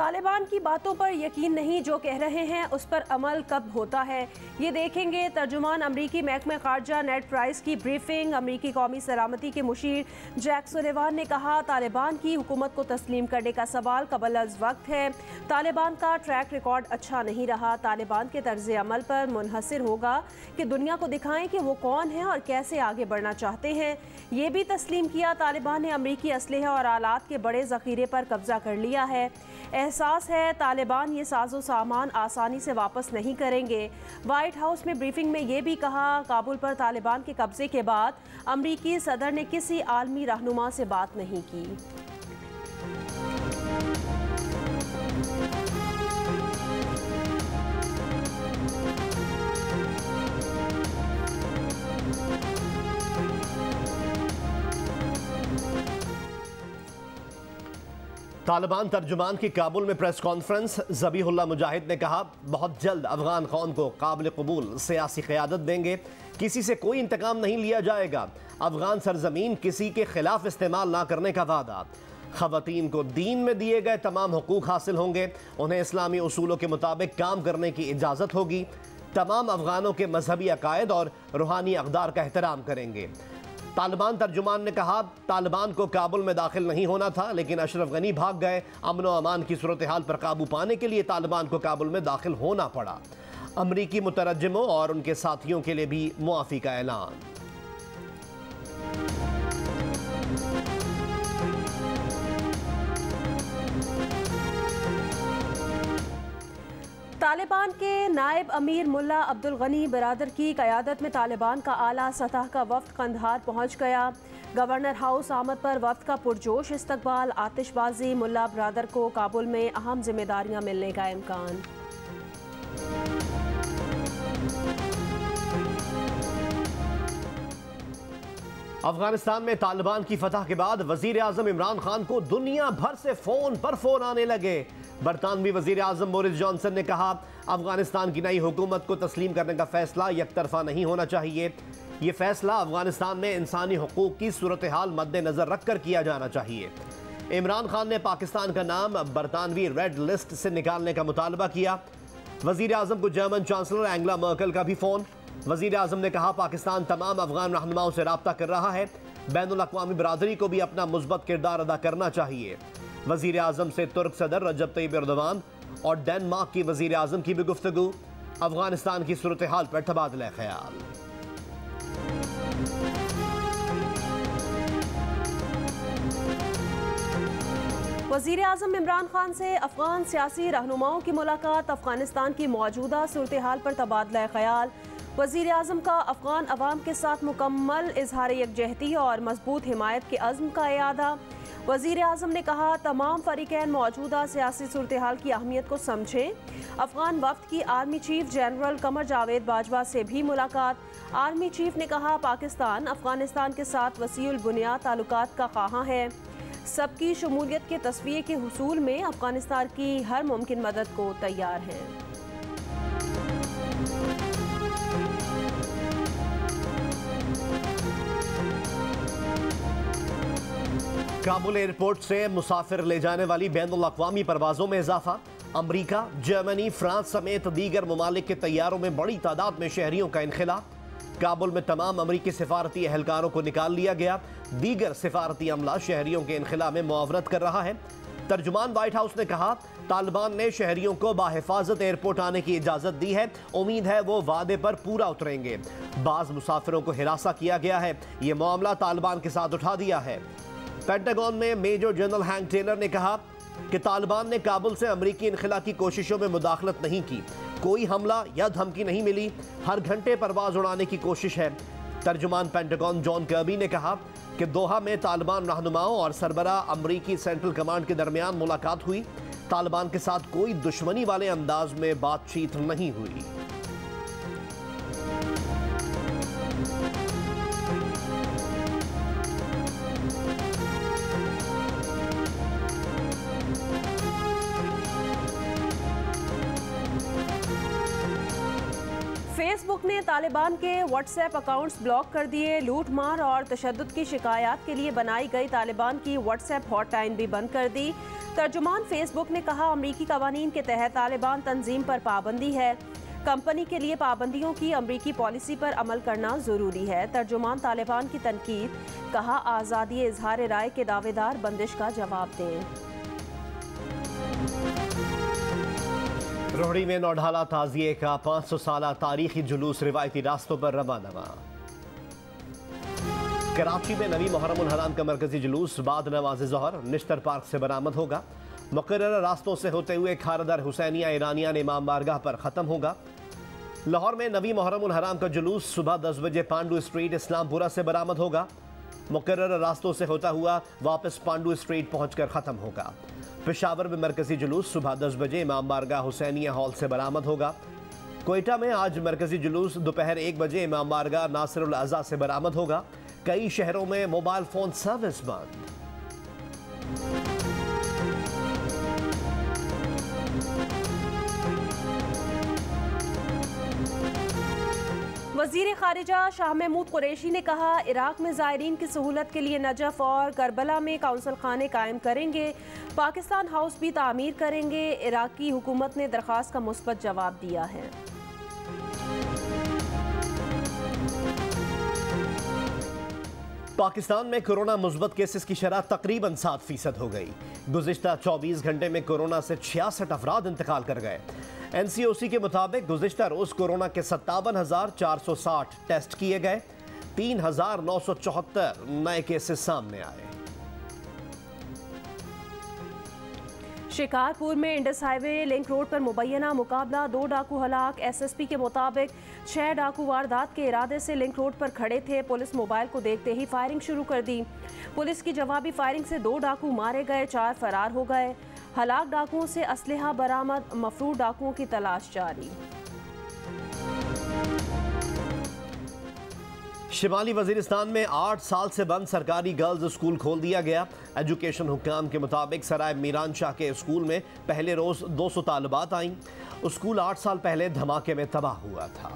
तालिबान की बातों पर यकीन नहीं, जो कह रहे हैं उस पर अमल कब होता है ये देखेंगे। तर्जुमान अमरीकी महकमा खारजा नेड प्राइस की ब्रीफिंग। अमरीकी कौमी सलामती के मुशीर जैक सुलेवान ने कहा, तालिबान की हुकूमत को तस्लीम करने का सवाल कबल अज वक्त है। तालिबान का ट्रैक रिकॉर्ड अच्छा नहीं रहा। तालिबान के तर्ज अमल पर मुनहसर होगा कि दुनिया को दिखाएं कि वो कौन है और कैसे आगे बढ़ना चाहते हैं। ये भी तस्लीम किया, तालिबान ने अमरीकी असलहा और आलात के बड़े ज़ख़ीरे पर कब्जा कर लिया है। एहसास है तालिबान ये साजो सामान आसानी से वापस नहीं करेंगे। वाइट हाउस में ब्रीफिंग में ये भी कहा, काबुल पर तालिबान के कब्जे के बाद अमरीकी सदर ने किसी आलमी रहनुमा से बात नहीं की। तालिबान तर्जुमान की काबुल में प्रेस कॉन्फ्रेंस। ज़बीहुल्लाह मुजाहिद ने कहा, बहुत जल्द अफगान कौम को काबिल कबूल सियासी क़यादत देंगे, किसी से कोई इंतकाम नहीं लिया जाएगा। अफगान सरजमीन किसी के खिलाफ इस्तेमाल ना करने का वादा। ख़वातीन को दीन में दिए गए तमाम हुकूक हासिल होंगे, उन्हें इस्लामी उसूलों के मुताबिक काम करने की इजाज़त होगी। तमाम अफगानों के मजहबी अकायद और रूहानी अक़दार का एहतराम करेंगे। तालिबान तर्जुमान ने कहा, तालिबान को काबुल में दाखिल नहीं होना था, लेकिन अशरफ गनी भाग गए। अमन व अमान की सूरत हाल पर काबू पाने के लिए तालिबान को काबुल में दाखिल होना पड़ा। अमरीकी मुतरज्जिमों और उनके साथियों के लिए भी मुआफ़ी का ऐलान। तालिबान के नायब अमीर मुल्ला अब्दुल गनी बरादर की क़यादत में तालिबान का आला सतह का वफ़द कंधार पहुँच गया। गवर्नर हाउस आमद पर वफ़द का पुरजोश इस्तकबाल। आतिशबाजी, मुल्ला बरादर को काबुल में अहम जिम्मेदारियाँ मिलने का इम्कान। अफगानिस्तान में तालिबान की फतह के बाद वज़ीर आज़म इमरान खान को दुनिया भर से फ़ोन पर फ़ोन आने लगे। बरतानवी वज़ीर आज़म बोरिस जॉनसन ने कहा, अफगानिस्तान की नई हुकूमत को तस्लीम करने का फ़ैसला यकतरफ़ा नहीं होना चाहिए। ये फ़ैसला अफगानिस्तान में इंसानी हुकूक की सूरत हाल मद्देनज़र रख कर किया जाना चाहिए। इमरान खान ने पाकिस्तान का नाम बरतानवी रेड लिस्ट से निकालने का मुतालबा किया। वज़ीर आज़म को जर्मन चांसलर एंगला मर्केल का भी फ़ोन। वज़ीर आज़म ने कहा, पाकिस्तान तमाम अफगान रहनुमाओं से रब्ता कर रहा है, बैनुल अक़वामी बरादरी को भी अपना मुस्बत किरदार अदा करना चाहिए। वज़ीर आज़म से तुर्क सदर रजब तैयब एर्दोगान और डेनमार्क की वज़ीर आज़म की भी गुफ्तगू। अफगानिस्तान की सूरत हाल पर तबादला ख्याल। वज़ीर आज़म इमरान खान से अफगान सियासी रहनुमाओं की मुलाकात। अफगानिस्तान की मौजूदा सूरत हाल पर तबादला ख्याल। वज़ीर आज़म का अफगान अवाम के साथ मुकम्मल इजहार यकजहती और मजबूत हिमायत के अज़्म का इयादा। वज़ीर आज़म ने कहा, तमाम फ़रीक़ैन मौजूदा सियासी सूरत हाल की अहमियत को समझें। अफ़गान वफ़द की army chief general Qamar Javed Bajwa से भी मुलाकात। आर्मी चीफ ने कहा, पाकिस्तान अफ़गानिस्तान के साथ वसीउल बुनियाद ताल्लुकात का ख़्वाहां है। सबकी शमूलियत के तस्वीर के हुसूल में अफ़गानिस्तान की हर मुमकिन मदद को तैयार है। काबुल एयरपोर्ट से मुसाफिर ले जाने वाली बैनुल अक़वामी परवाज़ों में इजाफा। अमरीका, जर्मनी, फ्रांस समेत दीगर ममालिक के तैयारों में बड़ी तादाद में शहरियों का इनखिला। काबुल में तमाम अमरीकी सिफारती एहलकारों को निकाल लिया गया। दीगर सिफारती अमला शहरियों के इनखिला में मुआवरत कर रहा है। तर्जुमान वाइट हाउस ने कहा, तालिबान ने शहरियों को बाहिफाजत एयरपोर्ट आने की इजाज़त दी है। उम्मीद है वो वादे पर पूरा उतरेंगे। बाज़ मुसाफिरों को हिरासा किया गया है। ये मामला तालिबान के साथ उठा दिया है। पेंटागन में मेजर जनरल हैंक टेलर ने कहा कि तालिबान ने काबुल से अमरीकी इनखिला की कोशिशों में मुदाखलत नहीं की। कोई हमला या धमकी नहीं मिली। हर घंटे परवाज उड़ाने की कोशिश है। तर्जुमान पेंटागन जॉन कर्बी ने कहा कि दोहा में तालिबान रहनुमाओं और सरबरा अमरीकी सेंट्रल कमांड के दरमियान मुलाकात हुई। तालिबान के साथ कोई दुश्मनी वाले अंदाज में बातचीत नहीं हुई। फेसबुक ने तालिबान के व्हाट्सएप अकाउंट्स ब्लॉक कर दिए। लूट मार और तशद्दुद की शिकायत के लिए बनाई गई तालिबान की व्हाट्सएप हॉटलाइन भी बंद कर दी। तर्जुमान फेसबुक ने कहा, अमरीकी कवानीन के तहत तालिबान तंजीम पर पाबंदी है। कंपनी के लिए पाबंदियों की अमरीकी पॉलिसी पर अमल करना ज़रूरी है। तर्जुमान तालिबान की तनकीद, कहा आज़ादी इजहार राय के दावेदार बंदिश का जवाब दें। रोहड़ी में नौढाला ताजिए का 500 साला तारीखी जुलूस रिवायती रास्तों पर रवाना। कराची में नवी मुहर्रम उल हराम का मरकजी जुलूस बाद नमाज ज़ोहर निश्तर पार्क से बरामद होगा। मुकर्रर रास्तों से होते हुए खारदर हुसैनिया ईरानिया इमाम बारगाह पर ख़त्म होगा। लाहौर में नवी मुहर्रम उल हराम का जुलूस सुबह 10 बजे पांडू स्ट्रीट इस्लामपुरा से बरामद होगा। मुकर्रर रास्तों से होता हुआ वापस पांडू स्ट्रीट पहुंचकर ख़त्म होगा। पेशावर में मरकजी जुलूस सुबह 10 बजे इमाम बारगाह हुसैनिया हॉल से बरामद होगा। कोयटा में आज मरकजी जुलूस दोपहर 1 बजे इमाम बारगाह नासिरुल अज़ा से बरामद होगा। कई शहरों में मोबाइल फोन सर्विस बंद। वज़ीर ख़ारिजा शाह महमूद कुरैशी ने कहा, इराक़ में ज़ायरीन की सहूलत के लिए नजफ़ और करबला में काउंसिल खाने कायम करेंगे। पाकिस्तान हाउस भी तामीर करेंगे। इराक़ी हुकूमत ने दरख्वास्त का मुस्बत जवाब दिया है। पाकिस्तान में कोरोना मुस्बत केसेस की शरह तकरीबन 7% हो गई। गुज़िश्ता 24 घंटे में कोरोना से 66 अफराद इंतकाल कर गए। NCOC के मुताबिक गुज़िश्ता रोज़ कोरोना के 57,460 टेस्ट किए गए। 3,974 नए केसेस सामने आए। शिकारपुर में इंडस हाईवे लिंक रोड पर मुबैना मुकाबला, 2 डाकू हलाक। SSP के मुताबिक 6 डाकू वारदात के इरादे से लिंक रोड पर खड़े थे। पुलिस मोबाइल को देखते ही फायरिंग शुरू कर दी। पुलिस की जवाबी फायरिंग से 2 डाकू मारे गए, 4 फरार हो गए। हलाक डाकुओं से असलहा बरामद, मफरूर डाकुओं की तलाश जारी। शिमाली वजीरिस्तान में 8 साल से बंद सरकारी गर्ल्स स्कूल खोल दिया गया। एजुकेशन हुक्काम के मुताबिक सराय मीरान शाह के स्कूल में पहले रोज 200 तालिबात आईं। स्कूल 8 साल पहले धमाके में तबाह हुआ था।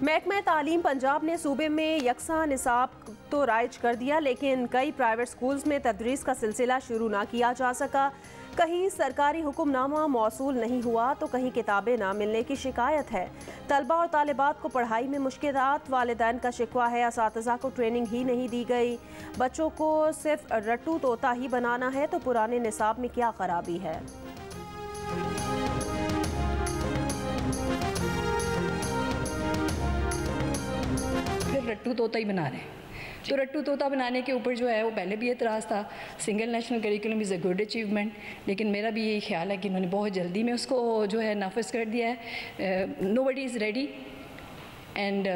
महकमा तालीम पंजाब ने सूबे में यकसा निसाब तो राइज कर दिया, लेकिन कई प्राइवेट स्कूल्स में तदरीस का सिलसिला शुरू ना किया जा सका। कहीं सरकारी हुक्मनामा मौसूल नहीं हुआ तो कहीं किताबें ना मिलने की शिकायत है। तलबा और तालिबात को पढ़ाई में मुश्किलात, वालिदैन का शिकवा है असातिज़ा को ट्रेनिंग ही नहीं दी गई। बच्चों को सिर्फ रट्टू तोता ही बनाना है तो पुराने निसाब में क्या खराबी है। फिर रट्टू तोता ही बना रहे हैं, तो रट्टू तोता बनाने के ऊपर जो है वो पहले भी एतराज़ था। Single national curriculum is a good achievement, लेकिन मेरा भी यही ख्याल है कि उन्होंने बहुत जल्दी में उसको जो है नाफिज कर दिया है। Nobody is ready and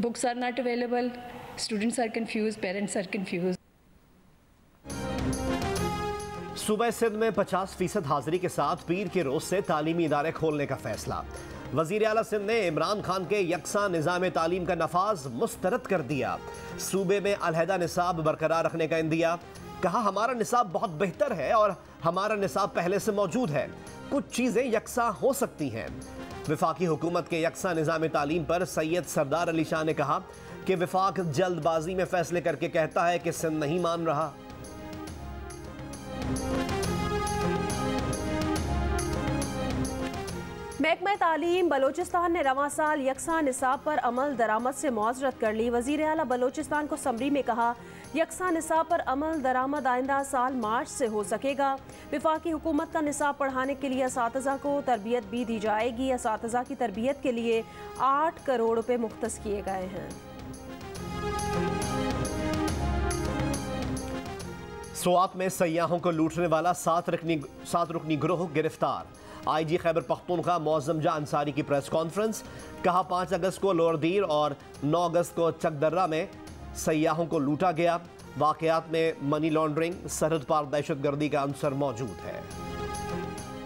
books are not available, students are confuse, parents are confuse. सूबा सिंध में 50% हाजिरी के साथ पीर के रोज से तालीमी इदारे खोलने का फैसला। वज़ीर आला सिंध ने इमरान खान के यकसा निज़ाम तालीम का नफाज मुस्तरद कर दिया। सूबे में अलहदा निसाब बरकरार रखने का इंदिया। कहा, हमारा निसाब बहुत बेहतर है और हमारा निसाब पहले से मौजूद है, कुछ चीज़ें यकसा हो सकती हैं। वफाकी हुकूमत के यकसा निज़ाम तालीम पर सैयद सरदार अली शाह ने कहा कि वफाक जल्दबाजी में फैसले करके कहता है कि सिंध नहीं मान रहा। महकमा तालीम बलोचिस्तान ने रवां साल यकसा निसाब पर अमल दरामद से मुआज़रत कर ली। वज़ीर आला बलोचिस्तान को समरी में कहा, यकसा निसाब पर अमल दरामद आइंदा साल मार्च से हो सकेगा। वफाकी हुकूमत का निसाब पढ़ाने के लिए असातिज़ा को तरबियत भी दी जाएगी। असातिज़ा की तरबियत के लिए 8 करोड़ रुपए मुख्तस किए गए हैं। स्वात में सयाहों को लूटने वाला 7 रुकनी गिरोह गिरफ्तार। IG खैबर पख्तूनख्वा मौज़म जा अंसारी की प्रेस कॉन्फ्रेंस। कहा, 5 अगस्त को लोअरदीर और 9 अगस्त को चकदर्रा में सयाहों को लूटा गया। वाक़यात में मनी लॉन्ड्रिंग, सरहद पार दहशतगर्दी का अंसर मौजूद है।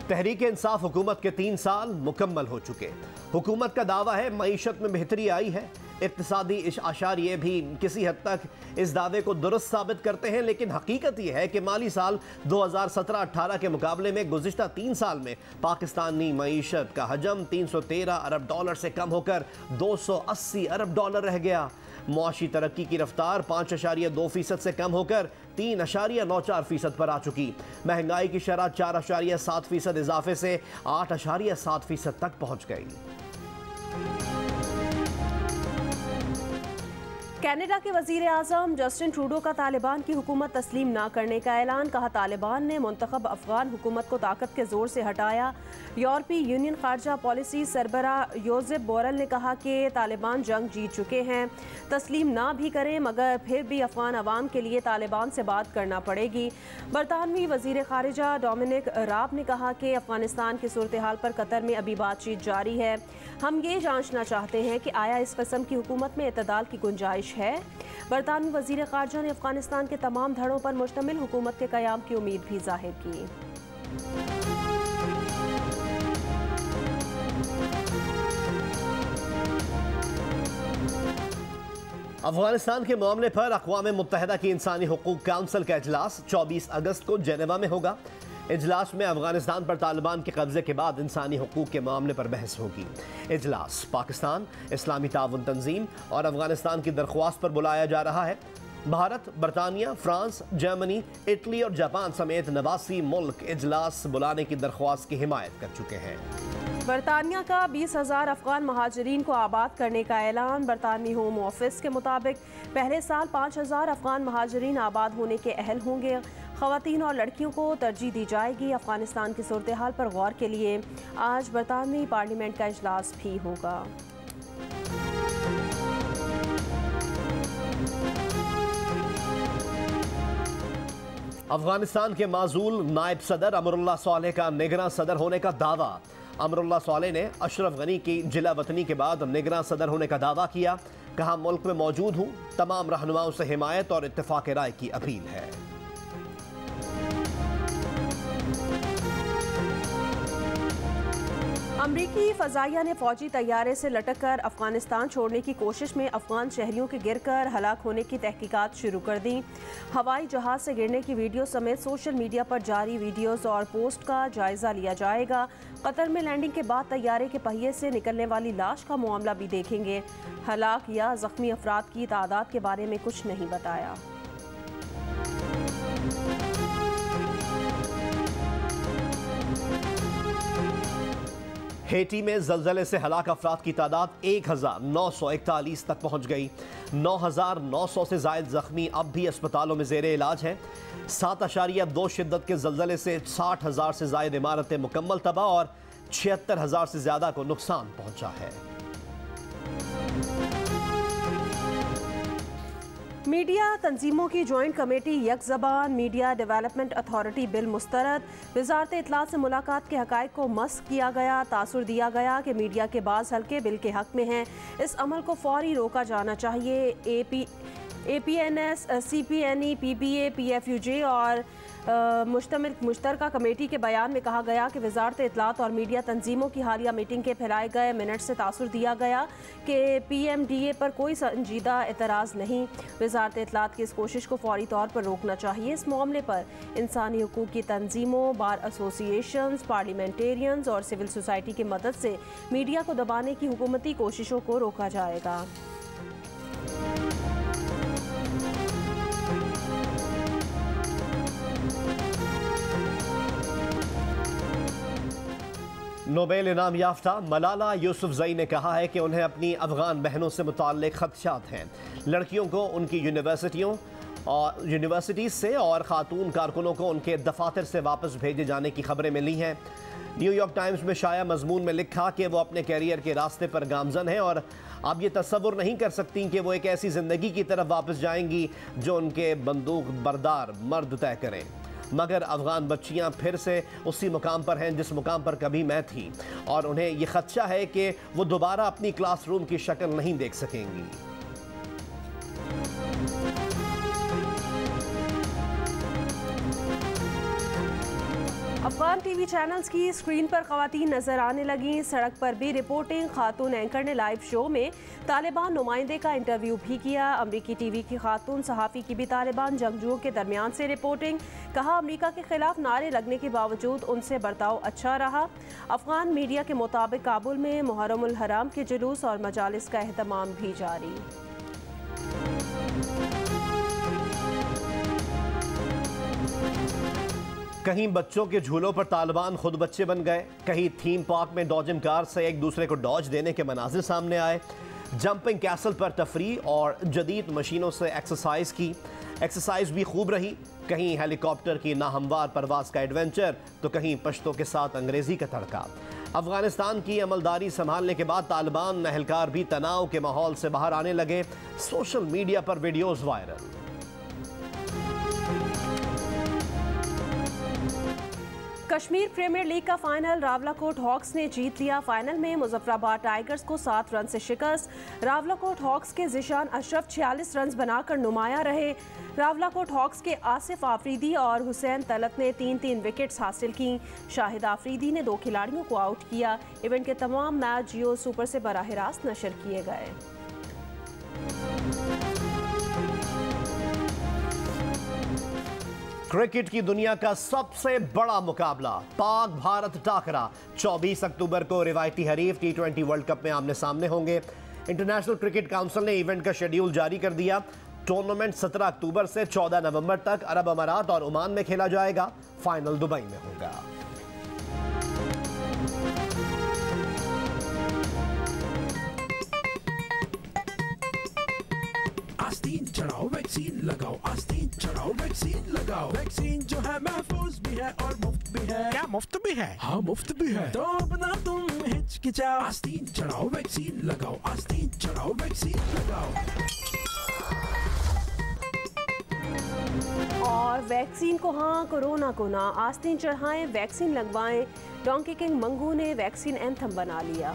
तहरीक इंसाफ हुकूमत के 3 साल मुकम्मल हो चुके। हुकूमत का दावा है मईशत में बेहतरी आई है। इक्तिसादी आशारिये भी किसी हद तक इस दावे को दुरुस्त साबित करते हैं, लेकिन हकीकत यह है कि माली साल 2017-18 के मुकाबले में गुज़िश्ता 3 साल में पाकिस्तानी मईशत का हजम 313 अरब डॉलर से कम होकर 280 अरब डॉलर रह गया। मुआशी तरक्की की रफ्तार 5.2% से कम होकर 3.94% पर आ चुकी। महंगाई की शरह 4.7% इजाफे से 8.7% तक पहुंच गई। कनाडा के वजीर आज़म जस्टिन ट्रूडो का तालिबान की हुकूमत तस्लीम न करने का ऐलान। कहा, तालिबान ने मुंतखब अफगान हुकूमत को ताकत के जोर से हटाया। यूरोपीय यूनियन खारजा पॉलिसी सरबरा योसेफ बोरेल ने कहा कि तालिबान जंग जीत चुके हैं, तस्लीम ना भी करें मगर फिर भी अफगान अवाम के लिए तालिबान से बात करना पड़ेगी। बरतानवी वजीर खारिजा डोमिनिक राब ने कहा कि अफगानिस्तान की सूरत हाल पर कतर में अभी बातचीत जारी है। हम ये जांचना चाहते हैं कि आया इस किस्म की हुकूमत में इतदाल की गुंजाइश है। बरतानवी वजीर खारजा ने अफगानिस्तान के तमाम धड़ों पर मुश्तमिल हुकूमत के क़याम की उम्मीद भी जाहिर की। अफगानिस्तान के मामले पर अक़वाम मुत्तहिदा की इंसानी हुकूक काउंसिल का इजलास 24 अगस्त को जेनेवा में होगा। इजलास में अफगानिस्तान पर तालिबान के कब्जे के बाद इंसानी हुकूक के मामले पर बहस होगी। इजलास पाकिस्तान, इस्लामी ताउन तंजीम और अफगानिस्तान की दरख्वास्त पर बुलाया जा रहा है। भारत, बरतानिया, फ्रांस, जर्मनी, इटली और जापान समेत 89 मुल्क इजलास बुलाने की दरख्वास्त की हिमायत कर चुके हैं। बरतानिया का 20,000 अफगान महाजरीन को आबाद करने का ऐलान। बरतानवी होम ऑफिस के मुताबिक पहले साल 5,000 अफगान महाजरीन आबाद होने के अहल होंगे। ख़वातीन और लड़कियों को तरजीह दी जाएगी। अफगानिस्तान की सूरत हाल पर गौर के लिए आज बरतानवी पार्लियामेंट का इजलास भी होगा। अफगानिस्तान के माजूल नायब सदर अमरुल्लाह सालेह का निगरां सदर होने का दावा। अमरुल्लाह सालेह ने अशरफ गनी की जिला वतनी के बाद निगरां सदर होने का दावा किया। कहा, मुल्क में मौजूद हूँ, तमाम रहनुमाओं से हिमायत और इत्तेफाक राय की अपील है। अमरीकी फ़ज़ाइया ने फ़ौजी तैयारे से लटक कर अफ़गानिस्तान छोड़ने की कोशिश में अफ़गान शहरियों के गिरकर हलाक होने की तहकीकात शुरू कर दी। हवाई जहाज़ से गिरने की वीडियो समेत सोशल मीडिया पर जारी वीडियोज़ और पोस्ट का जायज़ा लिया जाएगा। कतर में लैंडिंग के बाद तैयारे के पहिए से निकलने वाली लाश का मामला भी देखेंगे। हलाक या ज़ख्मी अफराद की तादाद के बारे में कुछ नहीं बताया। हेटी में जलजले से हलाक अफराद की तादाद 1941 तक पहुंच गई। 9,900 से जायद जख्मी अब भी अस्पतालों में जेर इलाज हैं। 7.2 शिद्दत के जलजले से 60,000 से जायद इमारतें मुकम्मल तबाह और 76,000 से ज्यादा को नुकसान पहुंचा है। मीडिया तंजीमों की जॉइंट कमेटी यकज़बान मीडिया डेवलपमेंट अथॉरिटी बिल मुस्तरद। वज़ारत इत्तलात से मुलाकात के हक़ाइक़ को मस्क किया गया। तासुर दिया गया कि मीडिया के बाज़ हल्के बिल के हक़ में हैं। इस अमल को फ़ौरी रोका जाना चाहिए। APNS, CPNE, PBA, PFUJ और मुश्तरका कमेटी के बयान में कहा गया कि वज़ारत इत्तलात और मीडिया तंजीमों की हालिया मीटिंग के फैलाए गए मिनट से तासुर दिया गया कि PMDA पर कोई संजीदा एतराज़ नहीं। वज़ारत इत्तलात की इस कोशिश को फौरी तौर पर रोकना चाहिए। इस मामले पर इंसानी हुकूक की तंजीमों, बार एसोसिएशंस, पार्लियामेंटेरियंस और सिविल सोसाइटी की मदद से मीडिया को दबाने की हुकूमती कोशिशों को रोका जाएगा। नोबेल इनाम याफ्ता मलाला यूसुफजई ने कहा है कि उन्हें अपनी अफगान बहनों से मुताल्लिक खदशात हैं। लड़कियों को उनकी यूनिवर्सिटीज़ से और खातून कारकुनों को उनके दफातर से वापस भेजे जाने की खबरें मिली हैं। न्यूयॉर्क टाइम्स में शाया मजमून में लिखा कि वो अपने कैरियर के रास्ते पर गामजन हैं और अब ये तसव्वुर नहीं कर सकती कि वो एक ऐसी ज़िंदगी की तरफ वापस जाएंगी जो उनके बंदूक बरदार मर्द तय करें। मगर अफगान बच्चियां फिर से उसी मुकाम पर हैं जिस मुकाम पर कभी मैं थी और उन्हें यह खदशा है कि वो दोबारा अपनी क्लासरूम की शक्ल नहीं देख सकेंगी। अफगान टीवी चैनल्स की स्क्रीन पर खवातीन नजर आने लगी। सड़क पर भी रिपोर्टिंग। खातून एंकर ने लाइव शो में तालिबान नुमाइंदे का इंटरव्यू भी किया। अमरीकी टीवी की खातून सहाफ़ी की भी तालिबान जंगजुओं के दरमियान से रिपोर्टिंग। कहा अमरीका के खिलाफ नारे लगने के बावजूद उनसे बर्ताव अच्छा रहा। अफगान मीडिया के मुताबिक काबुल में मुहर्रम उल हराम के जुलूस और मजालिस का एहतमाम भी जारी। कहीं बच्चों के झूलों पर तालिबान खुद बच्चे बन गए, कहीं थीम पार्क में डॉजिंग कार से एक दूसरे को डॉज देने के मनाजिर सामने आए। जंपिंग कैसल पर तफरी और जदीद मशीनों से एक्सरसाइज भी खूब रही। कहीं हेलीकॉप्टर की नाहमवार परवाज का एडवेंचर तो कहीं पश्तों के साथ अंग्रेजी का तड़का। अफगानिस्तान की अमलदारी संभालने के बाद तालिबान अहलकार भी तनाव के माहौल से बाहर आने लगे। सोशल मीडिया पर videos viral. Kashmir premier league का फाइनल रावलाकोट हॉक्स ने जीत लिया। फाइनल में मुजफ्फराबाद टाइगर्स को 7 रन से शिकस्त। रावलाकोट हॉक्स के जिशान अशरफ 46 रन बनाकर नुमाया रहे। रावलाकोट हॉक्स के आसिफ आफरीदी और हुसैन तलत ने 3-3 विकेट्स हासिल की। शाहिद आफरीदी ने 2 खिलाड़ियों को आउट किया। इवेंट के तमाम मैच जियो सुपर से बराह रास्त नशर किए गए। क्रिकेट की दुनिया का सबसे बड़ा मुकाबला पाक भारत टाकरा 24 अक्टूबर को रिवायती हरीफ T20 वर्ल्ड कप में आमने सामने होंगे। इंटरनेशनल क्रिकेट काउंसिल ने इवेंट का शेड्यूल जारी कर दिया। टूर्नामेंट 17 अक्टूबर से 14 नवंबर तक अरब अमारात और ओमान में खेला जाएगा। फाइनल दुबई में होगा। आस्तीन चढ़ाओ वैक्सीन लगाओ, आस्तीन चढ़ाओ वैक्सीन लगाओ। वैक्सीन जो है महफूज भी है और मुफ्त भी है। क्या मुफ्त भी है? हाँ मुफ्त भी है। तो अब ना तुम हिचकिचाओ, आस्तीन चढ़ाओ वैक्सीन लगाओ, आस्तीन चढ़ाओ वैक्सीन लगाओ। और वैक्सीन को हाँ, कोरोना को ना। आस्तीन चढ़ाएं, वैक्सीन लगवाएं। डोंकी किंग मंगू ने वैक्सीन एंथम बना लिया।